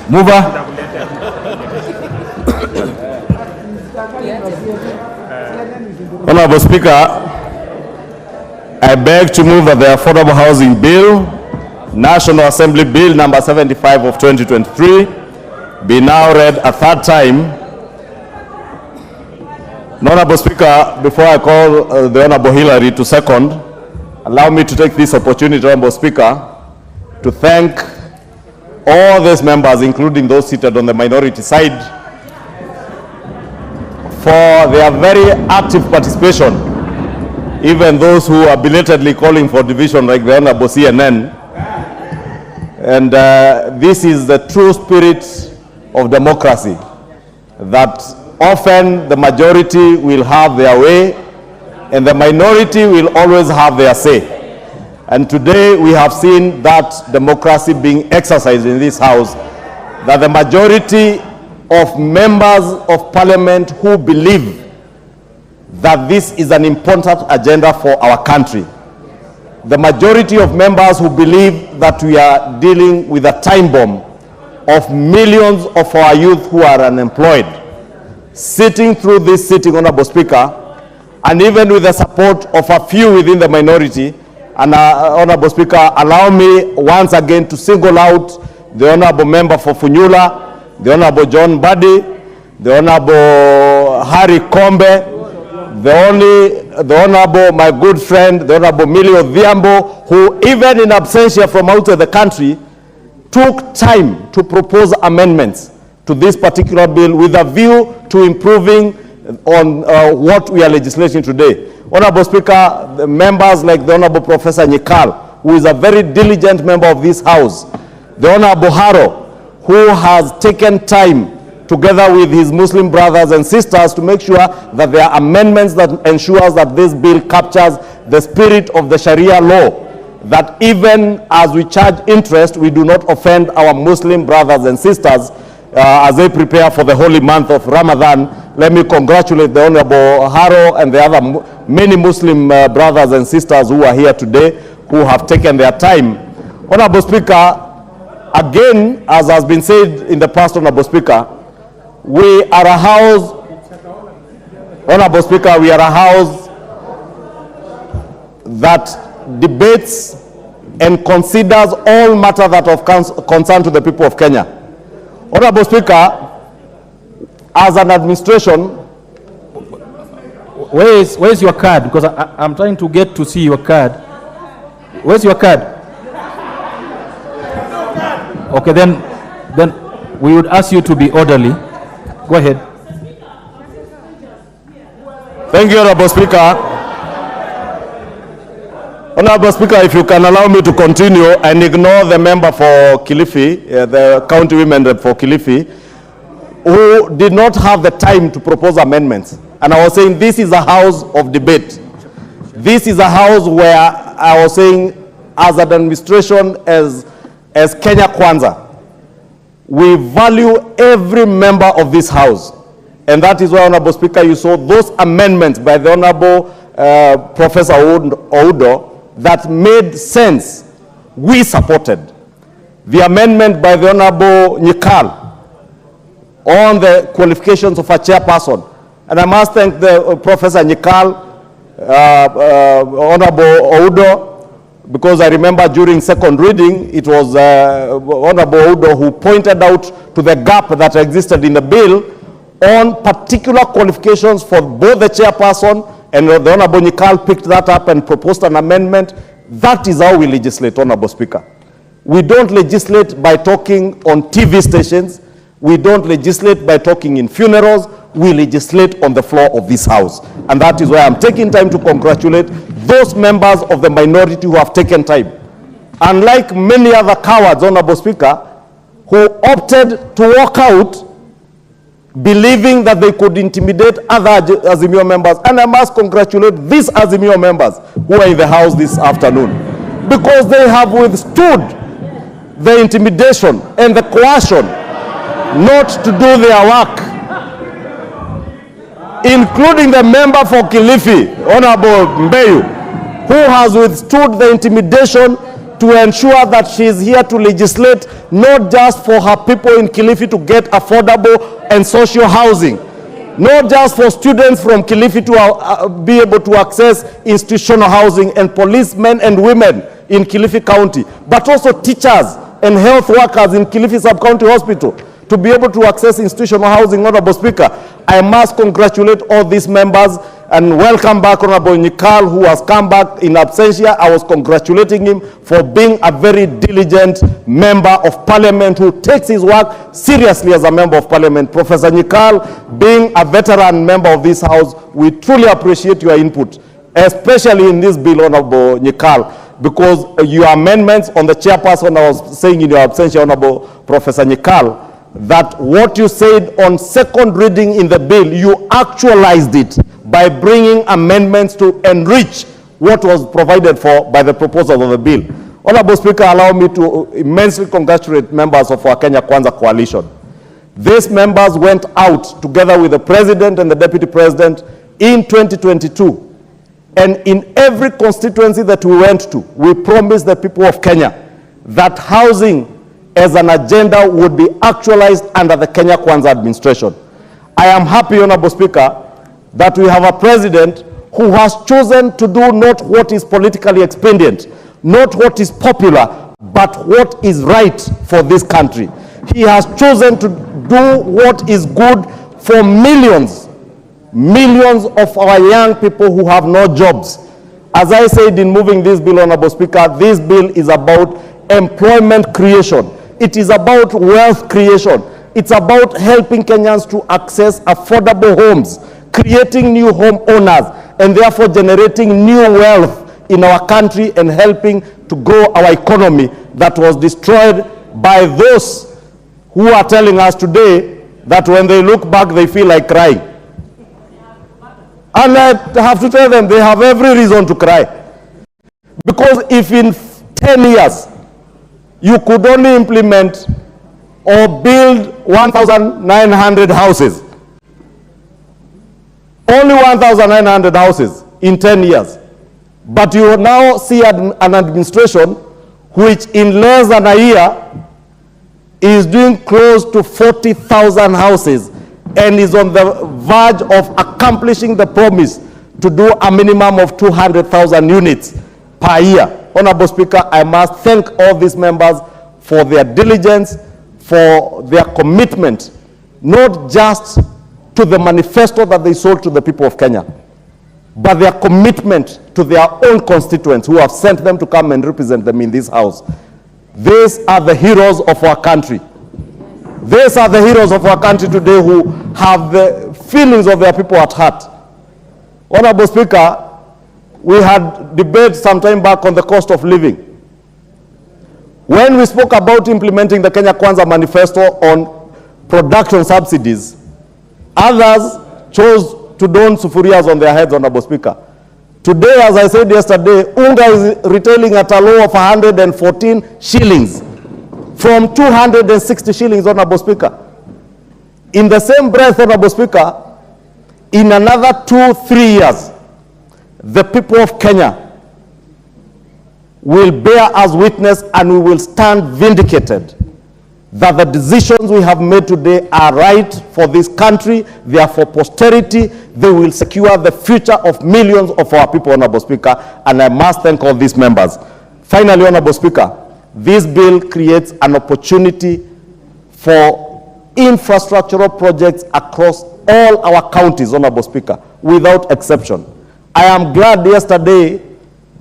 Mover. Honorable Speaker, I beg to move that the Affordable Housing Bill, National Assembly Bill number 75 of 2023, be now read a third time. Honorable Speaker, before I call the Honorable Hillary to second, allow me to take this opportunity, Honorable Speaker, to thank all these members, including those seated on the minority side, for their very active participation, even those who are belatedly calling for division like the Honorable CNN. And this is the true spirit of democracy, that often the majority will have their way and the minority will always have their say. And today we have seen that democracy being exercised in this house, that the majority of members of parliament who believe that this is an important agenda for our country, the majority of members who believe that we are dealing with a time bomb of millions of our youth who are unemployed, sitting through this sitting, Honorable Speaker, and even with the support of a few within the minority. And Honorable Speaker, allow me once again to single out the Honorable Member for Funyula, the Honorable John Buddy, the Honorable Harry Kombe, the Honorable, my good friend, the Honorable Millie Odhiambo, who even in absentia from out of the country, took time to propose amendments to this particular bill with a view to improving on what we are legislating today. Honorable Speaker, the members like the Honorable Professor Nyikal, who is a very diligent member of this House, the Honorable Haro, who has taken time together with his Muslim brothers and sisters to make sure that there are amendments that ensures that this bill captures the spirit of the Sharia law, that even as we charge interest, we do not offend our Muslim brothers and sisters as they prepare for the holy month of Ramadan. Let me congratulate the Honorable Haro and the other many Muslim brothers and sisters who are here today, who have taken their time. Honorable Speaker, again, as has been said in the past, Honorable Speaker, we are a house, Honorable Speaker, we are a house that debates and considers all matters that are of concern to the people of Kenya. Honorable Speaker, as an administration, where's your card? Because I'm trying to get to see your card. Where's your card? Okay, then we would ask you to be orderly. Go ahead. Thank you, Honorable Speaker. Honorable Speaker, if you can allow me to continue and ignore the member for Kilifi, the county women rep for Kilifi, who did not have the time to propose amendments. And I was saying this is a house of debate. This is a house where I was saying, as an administration, as Kenya Kwanza, we value every member of this house. And that is why, Honorable Speaker, you saw those amendments by the Honorable Professor Oudo that made sense. We supported. The amendment by the Honorable Nyikal on the qualifications of a chairperson. And I must thank the Professor Nyikal, Honorable Oudo, because I remember during second reading, it was Honorable Oudo who pointed out to the gap that existed in the bill on particular qualifications for both the chairperson, and the Honorable Nyikal picked that up and proposed an amendment. That is how we legislate, Honorable Speaker. We don't legislate by talking on TV stations. We don't legislate by talking in funerals. We legislate on the floor of this house. And that is why I'm taking time to congratulate those members of the minority who have taken time. Unlike many other cowards, Honorable Speaker, who opted to walk out believing that they could intimidate other Azimio members. And I must congratulate these Azimio members who are in the house this afternoon, because they have withstood the intimidation and the coercion not to do their work, including the member for Kilifi, Honorable Mbeyu, who has withstood the intimidation to ensure that she is here to legislate not just for her people in Kilifi to get affordable and social housing, not just for students from Kilifi to be able to access institutional housing, and policemen and women in Kilifi County, but also teachers and health workers in Kilifi Sub-County Hospital to be able to access institutional housing. Honorable Speaker, I must congratulate all these members and welcome back Honorable Nyikal, who has come back in absentia. I was congratulating him for being a very diligent member of parliament who takes his work seriously as a member of parliament. Professor Nyikal, being a veteran member of this house, we truly appreciate your input, especially in this bill, Honorable Nyikal, because your amendments on the chairperson, I was saying in your absentia, Honorable Professor Nyikal, that what you said on second reading in the bill, you actualized it by bringing amendments to enrich what was provided for by the proposal of the bill. Honorable Speaker, allow me to immensely congratulate members of our Kenya Kwanza coalition. These members went out together with the President and the Deputy President in 2022. And in every constituency that we went to, we promised the people of Kenya that housing as an agenda would be actualized under the Kenya Kwanza administration. I am happy, Honorable Speaker, that we have a president who has chosen to do not what is politically expedient, not what is popular, but what is right for this country. He has chosen to do what is good for millions of our young people who have no jobs. As I said in moving this bill, Honorable Speaker, this bill is about employment creation. It is about wealth creation. It's about helping Kenyans to access affordable homes, creating new home owners, and therefore generating new wealth in our country and helping to grow our economy that was destroyed by those who are telling us today that when they look back, they feel like crying. And I have to tell them they have every reason to cry. Because if in 10 years, you could only implement or build 1,900 houses, only 1,900 houses in 10 years. But you now see an administration which in less than a year is doing close to 40,000 houses and is on the verge of accomplishing the promise to do a minimum of 200,000 units per year. Honorable Speaker, I must thank all these members for their diligence, for their commitment, not just to the manifesto that they sold to the people of Kenya, but their commitment to their own constituents who have sent them to come and represent them in this house. These are the heroes of our country. These are the heroes of our country today who have the feelings of their people at heart. Honorable Speaker, we had debate some time back on the cost of living. When we spoke about implementing the Kenya Kwanza manifesto on production subsidies, others chose to don sufurias on their heads, Honorable Speaker. Today, as I said yesterday, unga is retailing at a low of 114 shillings from 260 shillings, Honorable Speaker. In the same breath, Honorable Speaker, in another 2-3 years, the people of Kenya will bear us witness and we will stand vindicated that the decisions we have made today are right for this country, they are for posterity, they will secure the future of millions of our people, Honorable Speaker, and I must thank all these members. Finally, Honorable Speaker, this bill creates an opportunity for infrastructural projects across all our counties, Honorable Speaker, without exception. I am glad yesterday,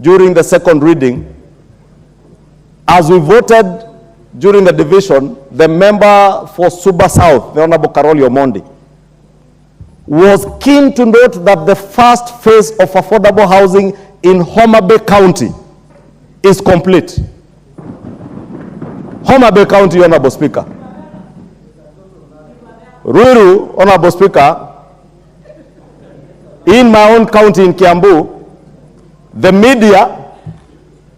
during the second reading, as we voted during the division, the member for Suba South, the Honorable Karoli Omondi, was keen to note that the first phase of affordable housing in Hama Bay County is complete. Hama Bay County, Honorable Speaker. Ruiru, Honorable Speaker, in my own county in Kiambu, the media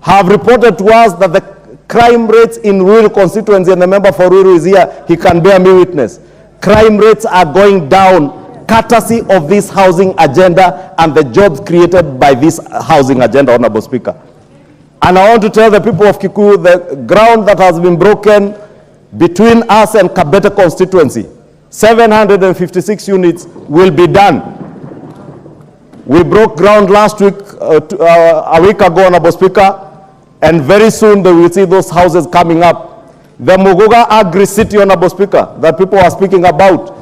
have reported to us that the crime rates in Ruiru constituency, and the member for Ruiru is here, he can bear me witness. Crime rates are going down courtesy of this housing agenda and the jobs created by this housing agenda, Honorable Speaker. And I want to tell the people of Kikuyu, the ground that has been broken between us and Kabete constituency, 756 units will be done. We broke ground last week, a week ago, Honorable Speaker, and very soon they will see those houses coming up. The Muguga Agri-City, Honorable Speaker, that people are speaking about,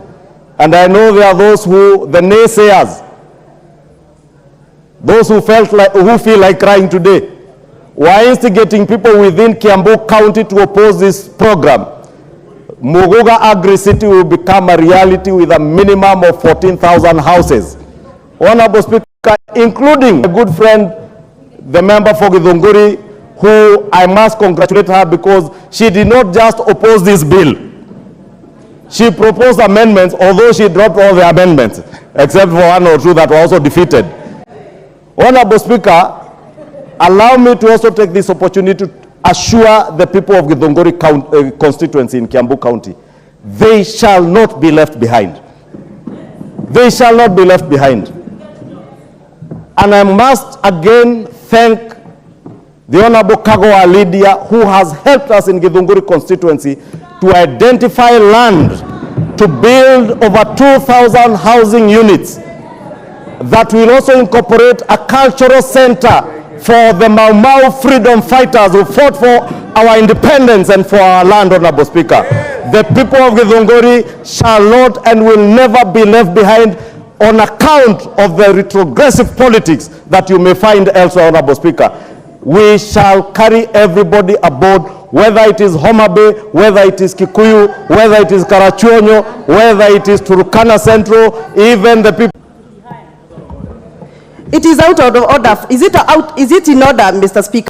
and I know there are those who, the naysayers, those who feel like crying today, were instigating people within Kiambu County to oppose this program. Muguga Agri-City will become a reality with a minimum of 14,000 houses. Honorable Speaker, including a good friend, the member for Githunguri, who I must congratulate her because she did not just oppose this bill. She proposed amendments, although she dropped all the amendments, except for one or two that were also defeated. Honorable Speaker, allow me to also take this opportunity to assure the people of Githunguri constituency in Kiambu County, they shall not be left behind. They shall not be left behind. And I must again thank the Honorable Kagoa Lydia, who has helped us in Githunguri constituency to identify land to build over 2,000 housing units that will also incorporate a cultural center for the Mau Mau freedom fighters who fought for our independence and for our land, Honorable Speaker. The people of Githunguri shall not and will never be left behind on account of the retrogressive politics that you may find elsewhere, Honorable Speaker. We shall carry everybody aboard, whether it is Hama Bay, whether it is Kikuyu, whether it is Karachuonyo, whether it is Turkana Central, even the people. It is out of order. Is it in order, Mr. Speaker?